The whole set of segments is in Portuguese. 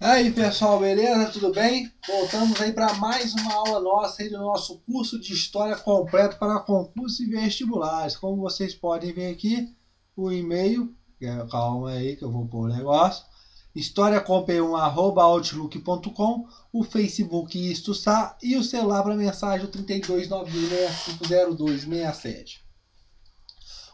Aí pessoal, beleza? Tudo bem? Voltamos aí para mais uma aula nossa aí do nosso curso de História completo para concursos e vestibulares. Como vocês podem ver aqui, o e-mail, calma aí que eu vou pôr o negócio, historiacom1@outlook.com, o Facebook Isto.sa e o celular para mensagem 3291650267.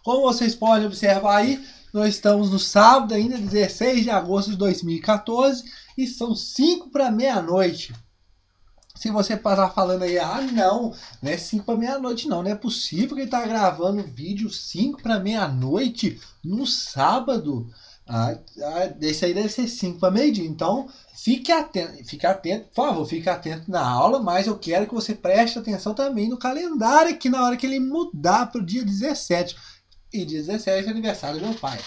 Como vocês podem observar aí, nós estamos no sábado ainda, 16 de agosto de 2014, e são 5 para meia-noite. Se você passar falando aí, não é 5 para meia-noite não é possível que ele está gravando vídeo 5 para meia-noite no sábado. Esse aí deve ser 5 para meio-dia, então fique atento, por favor, fique atento na aula, mas eu quero que você preste atenção também no calendário aqui na hora que ele mudar para o dia 17. E dia 17 é aniversário do meu pai.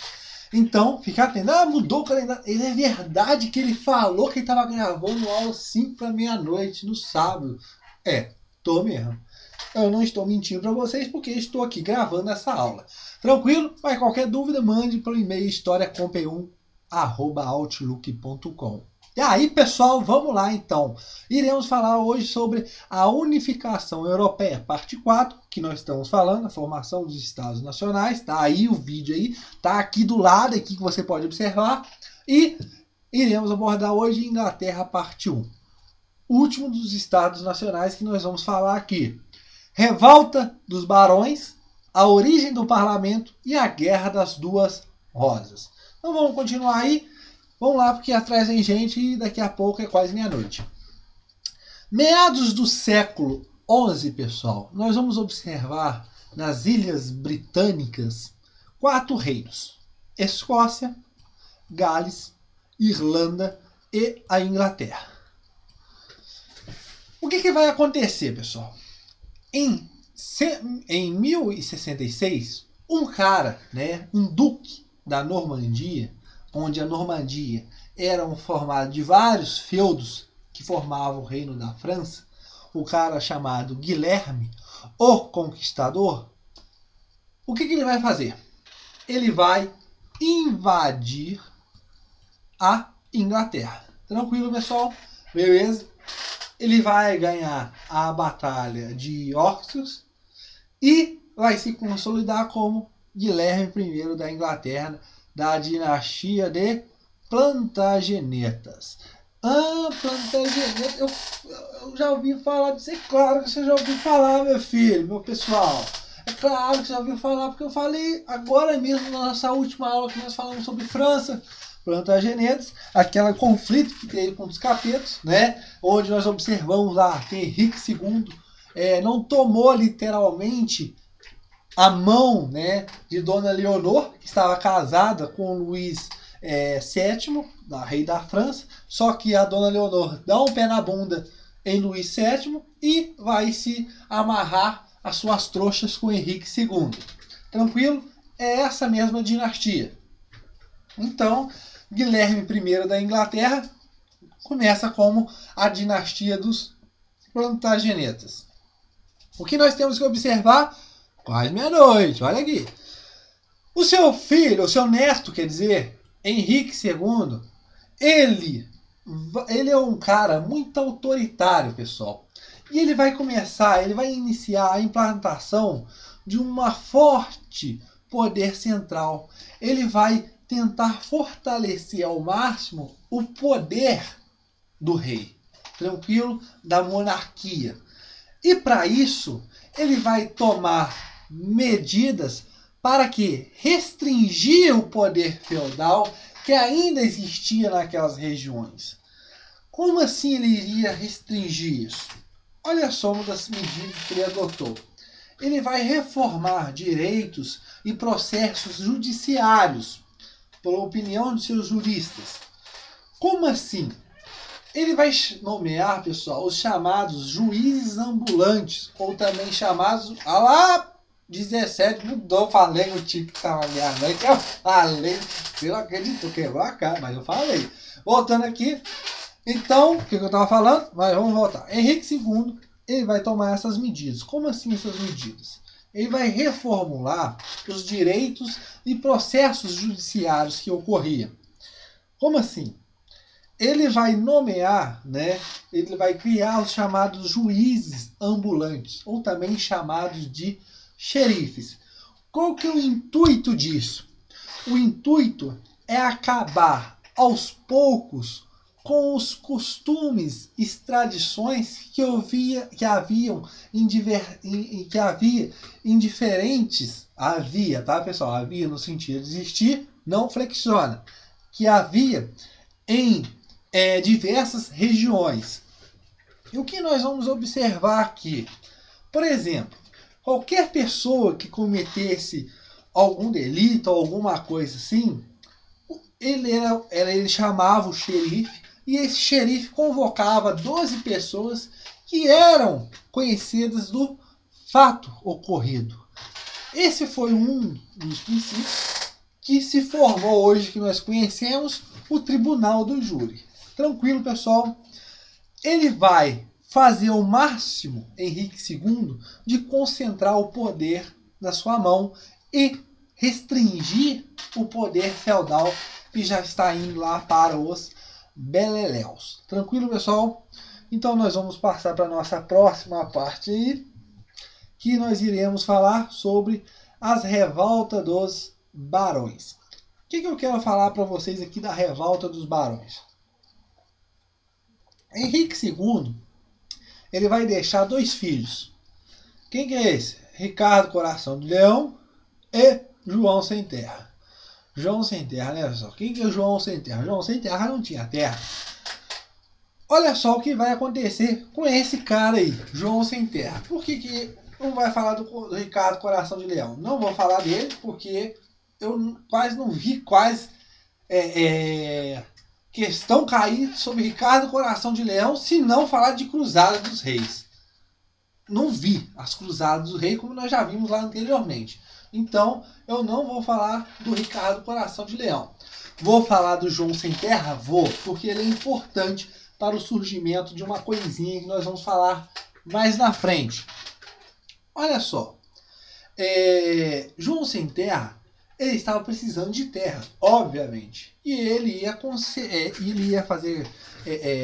Então, fica atento. Mudou o calendário. Ele é verdade que ele falou que ele estava gravando aula 5 para meia-noite no sábado. Tô mesmo. Eu não estou mentindo para vocês porque estou aqui gravando essa aula. Tranquilo? Mas qualquer dúvida, mande para o e-mail historiacom1@outlook.com. E aí, pessoal, vamos lá então. Iremos falar hoje sobre a unificação europeia, parte 4, que nós estamos falando, a formação dos Estados Nacionais. Tá aí o vídeo aí, tá aqui do lado aqui que você pode observar. E iremos abordar hoje Inglaterra, parte 1. Último dos Estados Nacionais que nós vamos falar aqui. Revolta dos Barões, a origem do parlamento e a Guerra das Duas Rosas. Então vamos continuar aí. Vamos lá, porque atrás tem gente e daqui a pouco é quase meia-noite. Meados do século XI, pessoal, nós vamos observar nas Ilhas Britânicas 4 reinos: Escócia, Gales, Irlanda e a Inglaterra. O que vai acontecer, pessoal? Em 1066, um cara, um duque da Normandia, onde a Normandia era formada de vários feudos que formavam o reino da França, o cara chamado Guilherme, o Conquistador, o que ele vai fazer? Ele vai invadir a Inglaterra. Tranquilo, pessoal? Beleza? Ele vai ganhar a Batalha de Yorkshire e vai se consolidar como Guilherme I da Inglaterra, da dinastia de Plantagenetas. Plantagenetas, eu já ouvi falar disso, é claro que você já ouviu falar, meu filho, meu pessoal. É claro que você já ouviu falar, porque eu falei agora mesmo na nossa última aula que nós falamos sobre França, Plantagenetas, aquele conflito que teve com os capetos, onde nós observamos lá que Henrique II não tomou literalmente a mão de Dona Leonor, que estava casada com Luís VII, rei da França, só que a Dona Leonor dá um pé na bunda em Luís VII e vai se amarrar as suas trouxas com Henrique II. Tranquilo? É essa mesma dinastia. Então, Guilherme I da Inglaterra começa como a dinastia dos Plantagenetas. O que nós temos que observar? Quase meia-noite, olha aqui. O seu filho, o seu neto, quer dizer, Henrique II, ele é um cara muito autoritário, pessoal. E ele vai iniciar a implantação de uma forte poder central. Ele vai tentar fortalecer ao máximo o poder do rei, tranquilo, da monarquia. E para isso, ele vai tomar medidas para que restringir o poder feudal que ainda existia naquelas regiões. Como assim ele iria restringir isso? Olha só uma das medidas que ele adotou. Ele vai reformar direitos e processos judiciários, por opinião de seus juristas. Como assim? Ele vai nomear, pessoal, os chamados juízes ambulantes, ou também chamados... 17, mudou, falei o tipo que estava meia-noite, eu falei, você não acreditou, quebrou a cara, mas eu falei. Voltando aqui, então, o que eu estava falando? Mas vamos voltar. Henrique II, ele vai tomar essas medidas. Como assim essas medidas? Ele vai reformular os direitos e processos judiciários que ocorriam. Como assim? ele vai nomear, né? Ele vai criar os chamados juízes ambulantes, ou também chamados de xerifes. Qual que é o intuito disso? O intuito é acabar aos poucos com os costumes e tradições que havia em diferentes, havia, tá, pessoal? Havia no sentido de existir, não flexiona, que havia em diversas regiões. E o que nós vamos observar aqui? Por exemplo, qualquer pessoa que cometesse algum delito ou alguma coisa assim, ele chamava o xerife, e esse xerife convocava 12 pessoas que eram conhecidas do fato ocorrido. Esse foi um dos princípios que se formou hoje, que nós conhecemos, o Tribunal do Júri. Tranquilo, pessoal? Ele vai fazer o máximo, Henrique II, de concentrar o poder na sua mão e restringir o poder feudal que já está indo lá para os beleléus. Tranquilo, pessoal? Então nós vamos passar para a nossa próxima parte aí, que nós iremos falar sobre as revoltas dos barões. O que eu quero falar para vocês aqui da revolta dos barões? Henrique II, ele vai deixar 2 filhos. Quem que é esse? Ricardo Coração de Leão e João Sem Terra. João Sem Terra, né, pessoal? Quem que é João Sem Terra? João Sem Terra não tinha terra. Olha só o que vai acontecer com esse cara aí, João Sem Terra. Por que não vai falar do Ricardo Coração de Leão? Não vou falar dele porque eu quase não vi questão cair sobre Ricardo Coração de Leão se não falar de Cruzada dos Reis. Não vi as Cruzadas dos Reis como nós já vimos lá anteriormente. Então, eu não vou falar do Ricardo Coração de Leão. Vou falar do João Sem Terra? Vou, porque ele é importante para o surgimento de uma coisinha que nós vamos falar mais na frente. Olha só. João Sem Terra, ele estava precisando de terra, obviamente. E ele ia fazer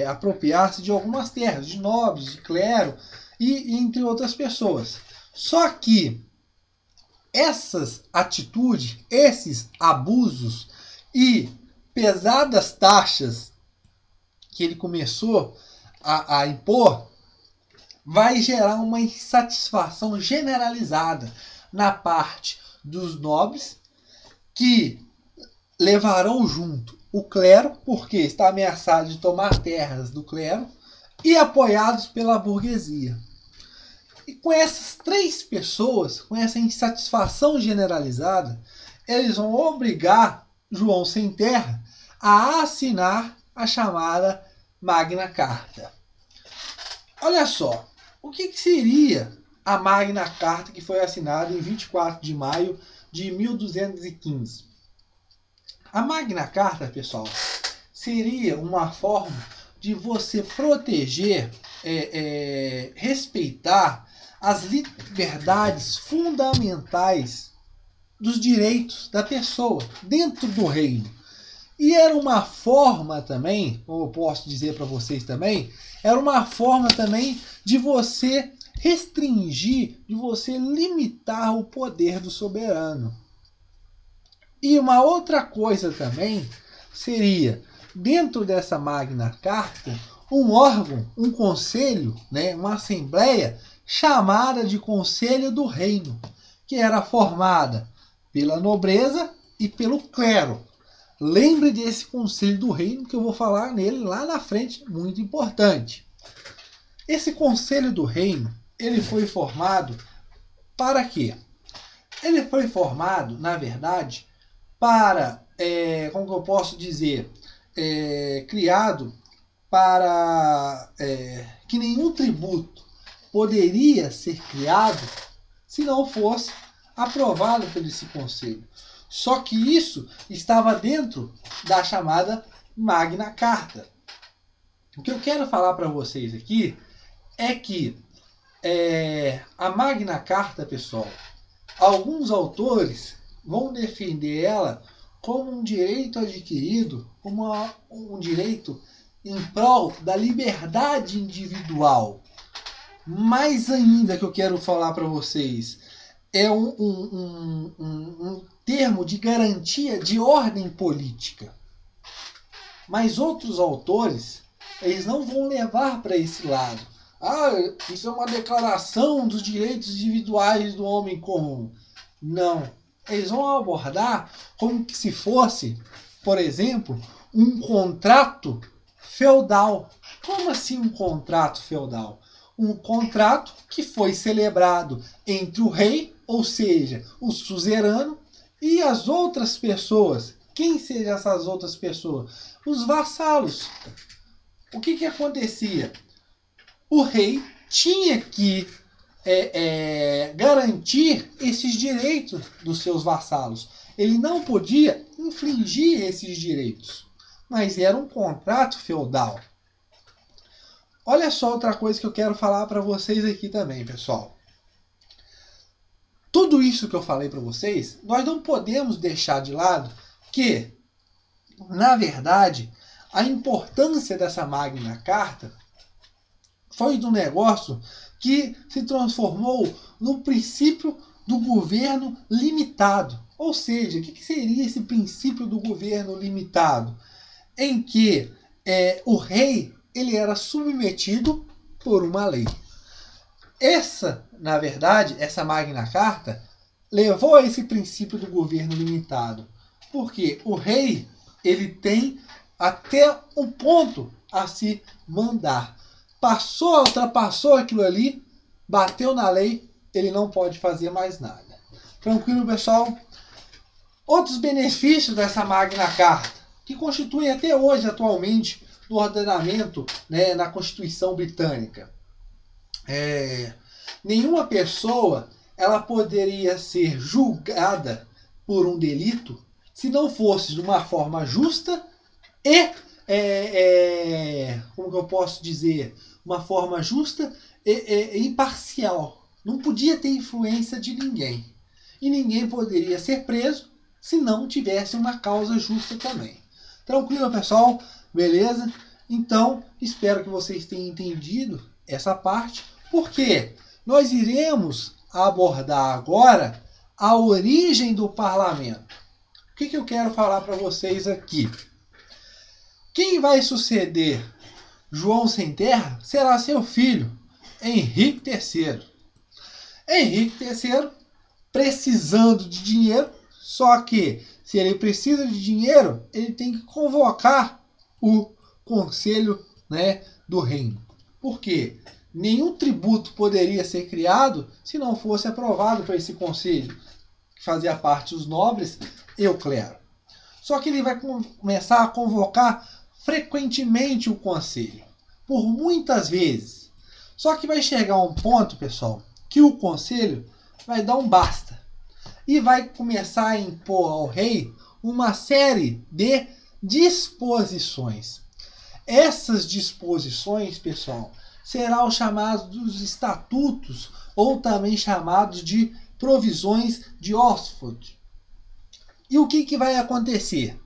apropriar-se de algumas terras, de nobres, de clero, e entre outras pessoas. Só que essas atitudes, esses abusos e pesadas taxas que ele começou a impor, vai gerar uma insatisfação generalizada na parte dos nobres, que levarão junto o clero, porque está ameaçado de tomar terras do clero, e apoiados pela burguesia. E com essas 3 pessoas, com essa insatisfação generalizada, eles vão obrigar João Sem Terra a assinar a chamada Magna Carta. Olha só, o que seria a Magna Carta que foi assinada em 24 de maio de 1215? A Magna Carta, pessoal, seria uma forma de você proteger, respeitar as liberdades fundamentais dos direitos da pessoa dentro do reino. E era uma forma também, ou eu posso dizer para vocês também, era uma forma também de você restringir, de você limitar o poder do soberano. E uma outra coisa também seria, dentro dessa Magna Carta, um órgão, um conselho, né, uma assembleia chamada de Conselho do Reino, que era formada pela nobreza e pelo clero. Lembre desse Conselho do Reino, que eu vou falar nele lá na frente, muito importante. Esse Conselho do Reino, ele foi formado para quê? Ele foi formado, na verdade, para, como que eu posso dizer, criado para que nenhum tributo poderia ser criado se não fosse aprovado por esse conselho. Só que isso estava dentro da chamada Magna Carta. O que eu quero falar para vocês aqui é que a Magna Carta, pessoal, alguns autores vão defender ela como um direito adquirido, como um direito em prol da liberdade individual. Mais ainda que eu quero falar para vocês, é um termo de garantia de ordem política. Mas outros autores, eles não vão levar para esse lado. Ah, isso é uma declaração dos direitos individuais do homem comum. Não. Eles vão abordar como que se fosse, por exemplo, um contrato feudal. Como assim um contrato feudal? Um contrato que foi celebrado entre o rei, ou seja, o suzerano, e as outras pessoas. Quem sejam essas outras pessoas? Os vassalos. O que acontecia? O rei tinha que garantir esses direitos dos seus vassalos. Ele não podia infringir esses direitos, mas era um contrato feudal. Olha só outra coisa que eu quero falar para vocês aqui também, pessoal. Tudo isso que eu falei para vocês, nós não podemos deixar de lado que, na verdade, a importância dessa Magna Carta foi de um negócio que se transformou no princípio do governo limitado. Ou seja, o que seria esse princípio do governo limitado? Em que o rei ele era submetido por uma lei. Na verdade, essa Magna Carta levou a esse princípio do governo limitado. Porque o rei ele tem até um ponto a se mandar. Ultrapassou aquilo ali, bateu na lei, ele não pode fazer mais nada. Tranquilo, pessoal? Outros benefícios dessa Magna Carta, que constituem até hoje, atualmente, no ordenamento, né, na Constituição Britânica. Nenhuma pessoa ela poderia ser julgada por um delito se não fosse de uma forma justa e, como que eu posso dizer, uma forma justa e imparcial. Não podia ter influência de ninguém. E ninguém poderia ser preso se não tivesse uma causa justa também. Tranquilo, pessoal? Beleza? Então, espero que vocês tenham entendido essa parte, porque nós iremos abordar agora a origem do parlamento. O que eu quero falar para vocês aqui? Quem vai suceder João Sem Terra será seu filho, Henrique III. Henrique III precisando de dinheiro, só que se ele precisa de dinheiro, ele tem que convocar o conselho, né, do reino. Por quê? Nenhum tributo poderia ser criado se não fosse aprovado por esse conselho, que fazia parte dos nobres e o clero. Só que ele vai começar a convocar frequentemente o conselho, por muitas vezes. Só que vai chegar um ponto, pessoal, que o conselho vai dar um basta e vai começar a impor ao rei uma série de disposições. Essas disposições, pessoal, serão os chamados estatutos, ou também chamados de provisões de Oxford. E o que vai acontecer?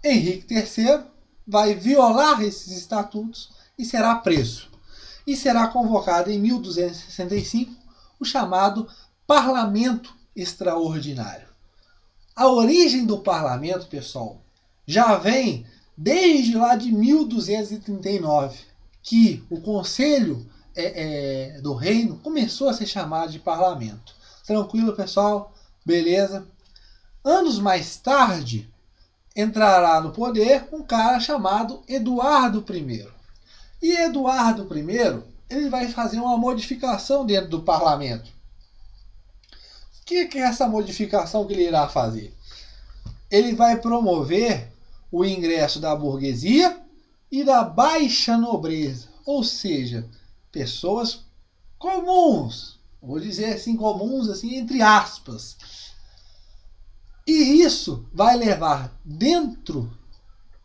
Henrique III vai violar esses estatutos e será preso. E será convocado em 1265 o chamado Parlamento Extraordinário. A origem do parlamento, pessoal, já vem desde lá de 1239, que o Conselho do Reino começou a ser chamado de parlamento. Tranquilo, pessoal? Beleza? Anos mais tarde, entrará no poder um cara chamado Eduardo I. E Eduardo I, ele vai fazer uma modificação dentro do parlamento. O que é essa modificação que ele irá fazer? Ele vai promover o ingresso da burguesia e da baixa nobreza, ou seja, pessoas comuns, vou dizer assim, comuns assim entre aspas. E isso vai levar dentro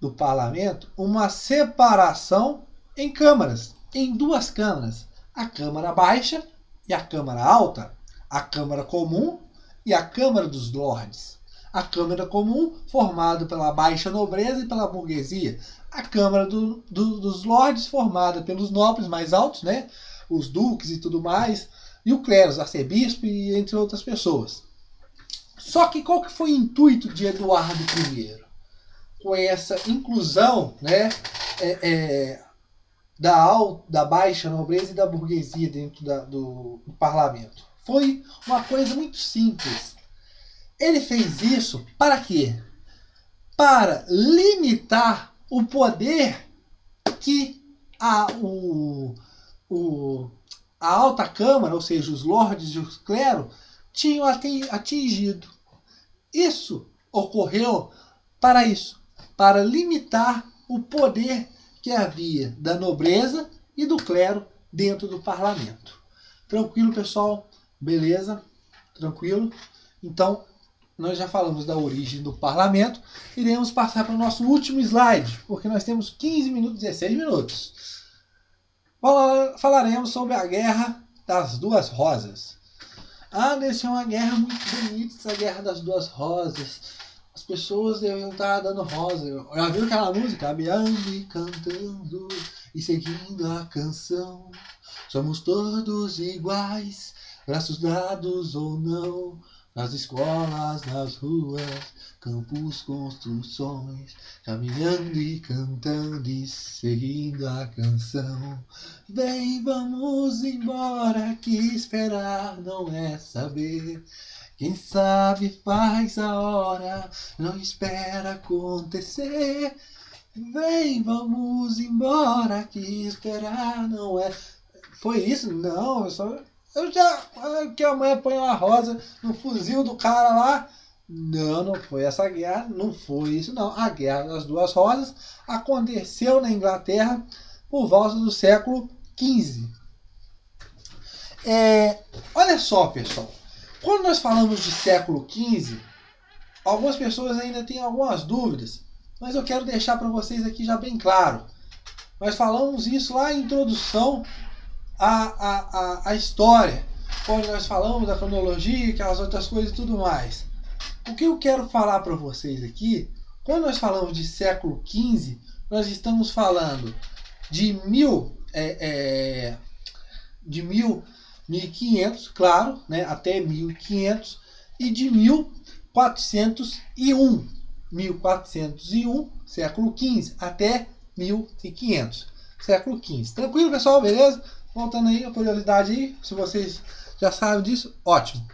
do parlamento uma separação em câmaras, em duas câmaras, a Câmara Baixa e a Câmara Alta, a Câmara Comum e a Câmara dos Lordes. A Câmara Comum, formada pela baixa nobreza e pela burguesia. A Câmara dos Lordes, formada pelos nobres mais altos, né? Os duques e tudo mais, e o clero, os arcebispos e entre outras pessoas. Só que qual que foi o intuito de Eduardo I? Com essa inclusão, né, da baixa nobreza e da burguesia dentro do parlamento. Foi uma coisa muito simples. Ele fez isso para quê? Para limitar o poder que a alta câmara, ou seja, os lordes e os clero, tinham atingido. Isso ocorreu para isso, para limitar o poder que havia da nobreza e do clero dentro do parlamento. Tranquilo, pessoal? Beleza? Tranquilo? Então, nós já falamos da origem do parlamento. Iremos passar para o nosso último slide, porque nós temos 15 minutos, 16 minutos. Falaremos sobre a Guerra das Duas Rosas. Deve é uma guerra muito bonita, essa Guerra das Duas Rosas. As pessoas devem estar dando rosa. Já viu aquela música? Abiambi cantando e seguindo a canção. Somos todos iguais, braços dados ou não. Nas escolas, nas ruas, campos, construções, caminhando e cantando e seguindo a canção. Vem, vamos embora, que esperar não é saber. Quem sabe faz a hora, não espera acontecer. Vem, vamos embora, que esperar não é... Foi isso? Não, que a mãe põe uma rosa no fuzil do cara lá. Não foi essa guerra, não foi isso não. A Guerra das Duas Rosas aconteceu na Inglaterra por volta do século XV. Olha só, pessoal. Quando nós falamos de século XV, algumas pessoas ainda têm algumas dúvidas, mas eu quero deixar para vocês aqui já bem claro. Nós falamos isso lá em introdução à história, quando nós falamos da cronologia, aquelas outras coisas e tudo mais. O que eu quero falar para vocês aqui, quando nós falamos de século XV, nós estamos falando de 1500, claro, né, até 1500, e de 1401, século XV, até 1500, século XV. Tranquilo, pessoal? Beleza? Voltando aí a curiosidade aí, se vocês já sabem disso, ótimo.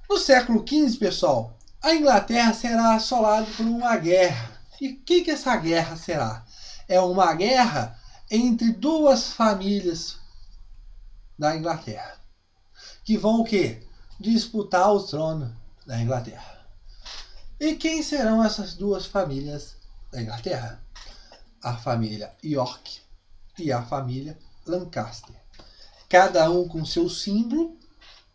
No século XV, pessoal, a Inglaterra será assolada por uma guerra. E o que essa guerra será? É uma guerra entre duas famílias da Inglaterra, que vão o quê? Disputar o trono da Inglaterra. E quem serão essas duas famílias da Inglaterra? A família York e a família Lancaster. Cada um com seu símbolo,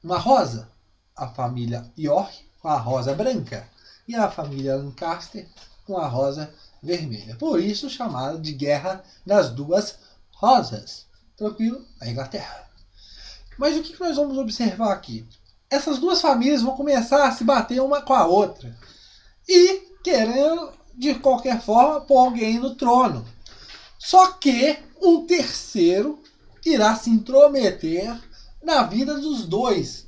uma rosa. A família York com a rosa branca e a família Lancaster com a rosa vermelha. Por isso chamada de Guerra das Duas Rosas. Tranquilo? A Inglaterra. Mas o que nós vamos observar aqui? Essas duas famílias vão começar a se bater uma com a outra e querendo, de qualquer forma, pôr alguém no trono. Só que um terceiro irá se intrometer na vida dos dois.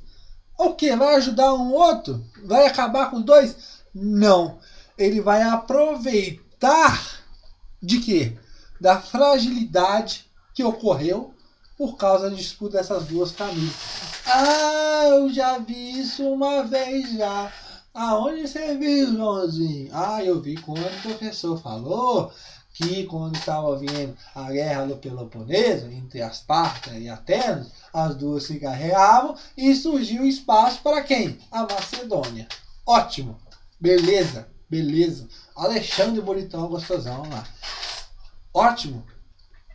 O que? Vai ajudar um outro? Vai acabar com os dois? Não. Ele vai aproveitar de quê? Da fragilidade que ocorreu por causa da disputa dessas duas famílias. Eu já vi isso uma vez já. Aonde você viu, Joãozinho? Eu vi quando o professor falou que quando estava vindo a guerra do Peloponeso, entre as Esparta e Atenas, as duas se guerreavam e surgiu espaço para quem? A Macedônia. Ótimo. Beleza. Alexandre Bonitão, gostosão lá. Ótimo.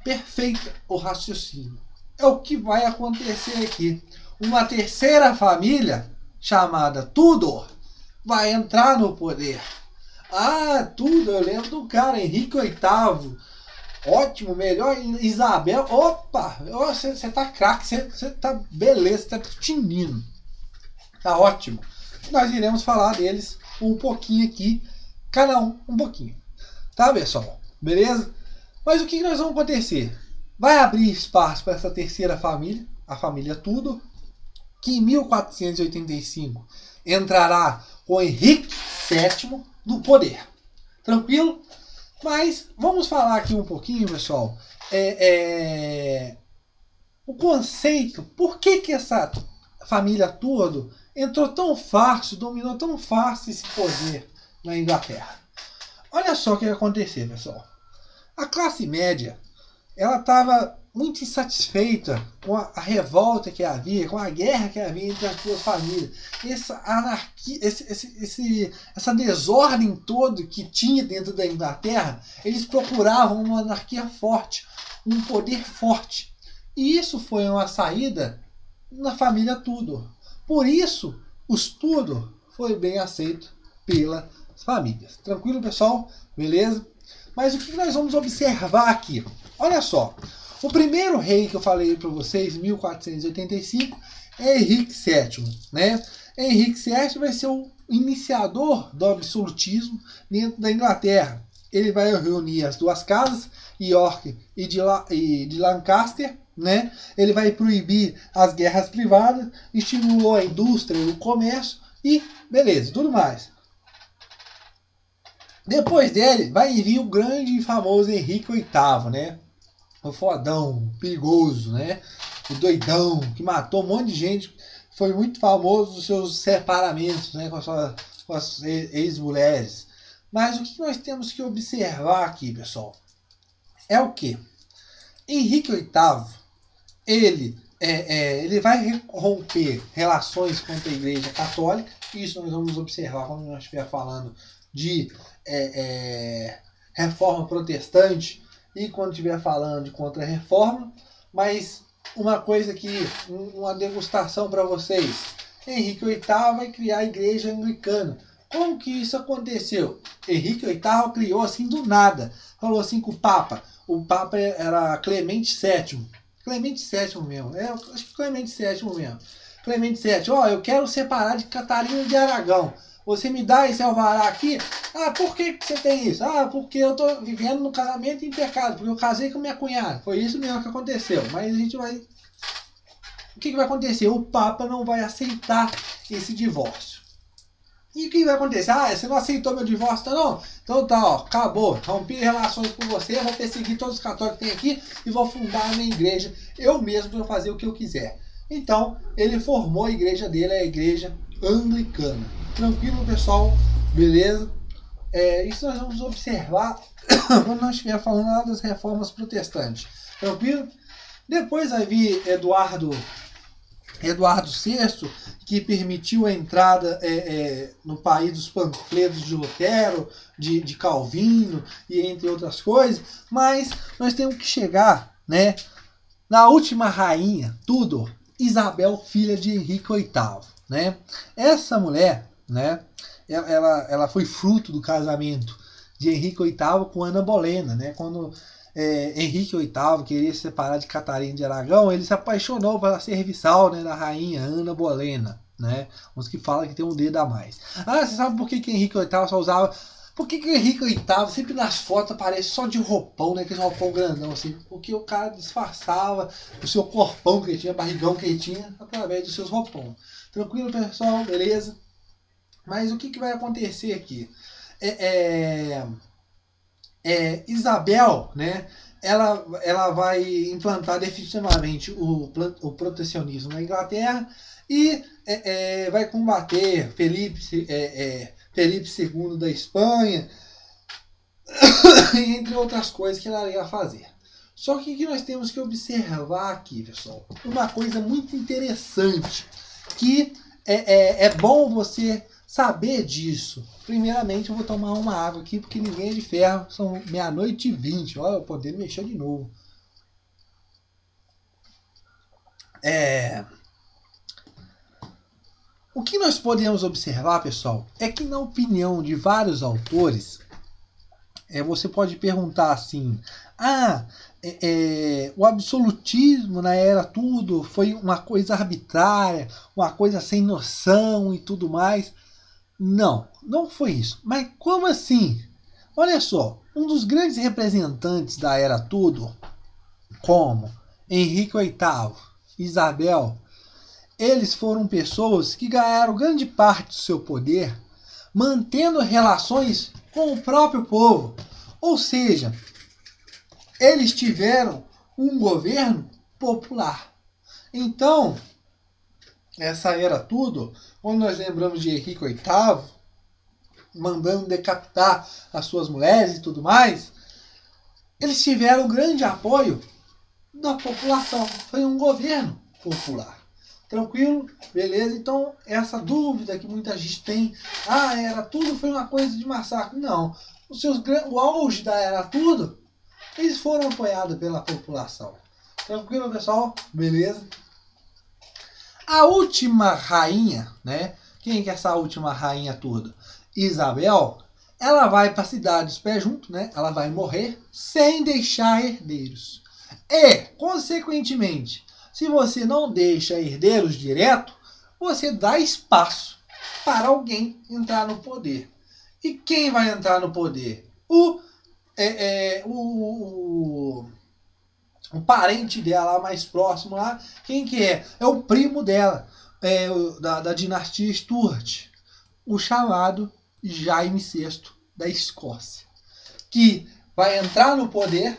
Perfeito o raciocínio. É o que vai acontecer aqui. Uma terceira família, chamada Tudor, vai entrar no poder. Tudor, eu lembro do cara, Henrique VIII. Ótimo, melhor Isabel. Opa, você tá craque, você tá beleza, você tá tinindo. Tá ótimo. Nós iremos falar deles um pouquinho aqui, cada um pouquinho. Tá, pessoal? Beleza? Mas o que nós vamos acontecer? Vai abrir espaço para essa terceira família, a família Tudor, que em 1485 entrará com Henrique VII no poder. Tranquilo? Mas vamos falar aqui um pouquinho, pessoal, o conceito, por que essa família Tudor entrou tão fácil, dominou tão fácil esse poder na Inglaterra. Olha só o que ia acontecer, pessoal. A classe média, ela estava muito insatisfeita com a revolta que havia, com a guerra que havia entre as duas famílias. Essa anarquia, essa desordem toda que tinha dentro da Inglaterra, eles procuravam uma anarquia forte, um poder forte. E isso foi uma saída na família Tudor. Por isso, os Tudor foi bem aceito pelas famílias. Tranquilo, pessoal? Beleza? Mas o que nós vamos observar aqui? Olha só. O primeiro rei que eu falei para vocês, em 1485, é Henrique VII. Né? Henrique VII vai ser o iniciador do absolutismo dentro da Inglaterra. Ele vai reunir as duas casas, York e de Lancaster. Né? Ele vai proibir as guerras privadas, estimulou a indústria e o comércio e beleza, tudo mais. Depois dele vai vir o grande e famoso Henrique VIII, né? O fodão, perigoso, né? O doidão, que matou um monte de gente, foi muito famoso nos seus separamentos, né? Com as ex-mulheres. Mas o que nós temos que observar aqui, pessoal, é o que? Henrique VIII, ele vai romper relações contra a Igreja Católica. Isso nós vamos observar quando nós estiver falando de reforma protestante e quando estiver falando de contra-reforma. Mas uma coisa aqui, uma degustação para vocês. Henrique VIII vai criar a Igreja Anglicana. Como que isso aconteceu? Henrique VIII criou assim do nada. Falou assim com o Papa. O Papa era Clemente VII. Clemente VII mesmo. Acho que Clemente VII mesmo. Clemente VII, eu quero separar de Catarina de Aragão. Você me dá esse alvará aqui? Ah, por que você tem isso? Ah, porque eu estou vivendo no casamento em pecado, porque eu casei com minha cunhada. Foi isso mesmo que aconteceu. Mas a gente vai... O que vai acontecer? O Papa não vai aceitar esse divórcio. E o que vai acontecer? Ah, você não aceitou meu divórcio, não? Então tá, acabou. Rompi relações com você, vou perseguir todos os católicos que tem aqui e vou fundar a minha igreja. Eu mesmo vou fazer o que eu quiser. Então, ele formou a igreja dele, a Igreja Anglicana. Tranquilo, pessoal? Beleza? Isso nós vamos observar quando nós estiver falando lá das reformas protestantes. Tranquilo? Depois vai vir Eduardo VI, que permitiu a entrada no país dos panfletos de Lutero, de Calvino e entre outras coisas. Mas nós temos que chegar, né, na última rainha, Tudor, Isabel, filha de Henrique VIII. Né? Essa mulher, né, ela foi fruto do casamento de Henrique VIII com Ana Bolena. Né? Quando Henrique VIII queria se separar de Catarina de Aragão, ele se apaixonou pela serviçal, né, da rainha Ana Bolena. Né? Uns que falam que tem um dedo a mais. Ah, você sabe por que Henrique VIII só usava... Por que Henrique VIII sempre nas fotos aparece só de roupão, né? Aquele roupão grandão assim? Porque o cara disfarçava o seu corpão que ele tinha, barrigão que ele tinha, através dos seus roupões. Tranquilo, pessoal? Beleza? Mas o que vai acontecer aqui? Isabel, né? Ela vai implantar definitivamente o protecionismo na Inglaterra e vai combater Felipe II da Espanha, entre outras coisas que ela ia fazer. Só que o que nós temos que observar aqui, pessoal, uma coisa muito interessante, que é bom você saber disso. Primeiramente, eu vou tomar uma água aqui, porque ninguém é de ferro, são 00:20. Olha, eu poder mexer de novo. O que nós podemos observar, pessoal, é que na opinião de vários autores, você pode perguntar assim, o absolutismo na era Tudor foi uma coisa arbitrária, uma coisa sem noção e tudo mais. Não, não foi isso. Mas como assim? Olha só, um dos grandes representantes da Era Tudor, como Henrique VIII, Isabel, eles foram pessoas que ganharam grande parte do seu poder mantendo relações com o próprio povo. Ou seja, eles tiveram um governo popular. Então, essa Era Tudor, quando nós lembramos de Henrique VIII, mandando decapitar as suas mulheres e tudo mais, eles tiveram grande apoio da população. Foi um governo popular. Tranquilo? Beleza? Então, essa dúvida que muita gente tem, Era Tudor foi uma coisa de massacre. Não. O auge da Era Tudor, eles foram apoiados pela população. Tranquilo, pessoal? Beleza? A última rainha, né? Quem que é essa última rainha toda? Isabel, ela vai para a cidade dos pés juntos, né? Ela vai morrer sem deixar herdeiros. E, consequentemente, se você não deixa herdeiros direto, você dá espaço para alguém entrar no poder. E quem vai entrar no poder? O parente dela mais próximo lá, quem que é? É o primo dela, da dinastia Stuart, o chamado Jaime VI da Escócia, que vai entrar no poder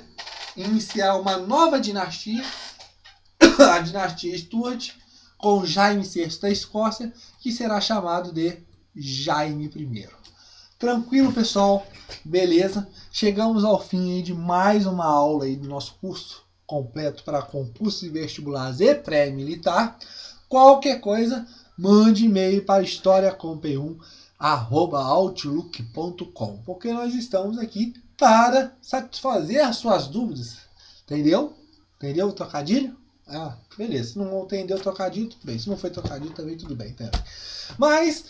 e iniciar uma nova dinastia, a dinastia Stuart, com Jaime VI da Escócia, que será chamado de Jaime I. Tranquilo, pessoal? Beleza? Chegamos ao fim aí de mais uma aula aí do nosso curso completo para concurso e vestibulares e pré-militar. Qualquer coisa, mande e-mail para historiacomp1@outlook.com, porque nós estamos aqui para satisfazer as suas dúvidas. Entendeu? Entendeu o trocadilho? Beleza. Se não entendeu o trocadilho, tudo bem. Se não foi trocadilho, também tudo bem. Também. Mas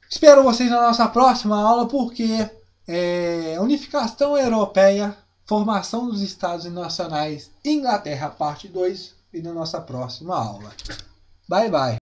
espero vocês na nossa próxima aula, porque unificação europeia, formação dos Estados Nacionais, Inglaterra, parte 2, e na nossa próxima aula. Bye, bye.